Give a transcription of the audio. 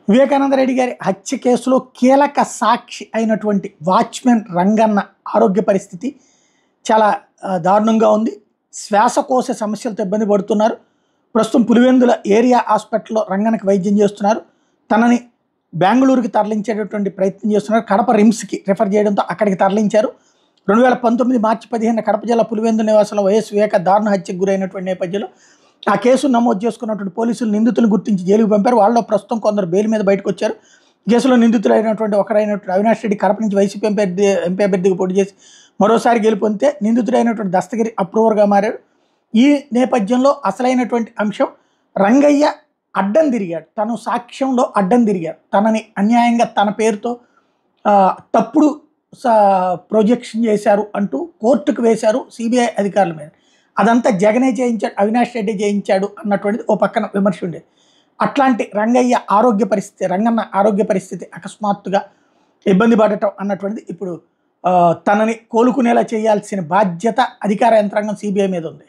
వివేకానంద రెడ్డి గారి హత్య కేసులో కీలక సాక్షి అయినటువంటి వాచ్మెన్ రంగన్న ఆరోగ్య పరిస్థితి చాలా దారుణంగా ఉంది. శ్వాసకోశ సమస్యలతో ఇబ్బంది పడుతున్నారు. ప్రస్తుతం పులివెందుల ఏరియా హాస్పిటల్లో రంగన్నకి వైద్యం చేస్తున్నారు. తనని బెంగళూరుకి తరలించేటటువంటి ప్రయత్నం చేస్తున్నారు. కడప రిమ్స్కి రిఫర్ చేయడంతో అక్కడికి తరలించారు. 2019 మార్చి 15 కడప జిల్లా పులివెందు నివాసంలో వైఎస్ వివేక దారుణ హత్యకు గురైనటువంటి నేపథ్యంలో ఆ కేసు నమోదు చేసుకున్నటువంటి పోలీసులు నిందితులను గుర్తించి జైలుకు పంపారు. వాళ్ళలో ప్రస్తుతం కొందరు బెయిల్ మీద బయటకు వచ్చారు. కేసులో నిందితులైనటువంటి ఒకరైనటువంటి అవినాష్ రెడ్డి కడప నుంచి వైసీపీ ఎంపీ అభ్యర్థిగా పోటీ చేసి మరోసారి గెలుపొందితే నిందితుడైనటువంటి దస్తగిరి అప్రూవర్గా మారాడు. ఈ నేపథ్యంలో అసలైనటువంటి అంశం రంగయ్య అడ్డం తిరిగాడు. తను సాక్ష్యంలో అడ్డం తిరిగాడు. తనని అన్యాయంగా తన పేరుతో తప్పుడు ప్రొజెక్షన్ చేశారు అంటూ కోర్టుకు వేశారు సిబిఐ అధికారుల మీద. అదంతా జగనే చేయించాడు, అవినాష్ రెడ్డి చేయించాడు అన్నటువంటిది ఓ పక్కన విమర్శ ఉండేది. అట్లాంటి రంగన్న ఆరోగ్య పరిస్థితి అకస్మాత్తుగా ఇబ్బంది పడటం అన్నటువంటిది ఇప్పుడు తనని కోలుకునేలా చేయాల్సిన బాధ్యత అధికార యంత్రాంగం సిబిఐ మీద ఉంది.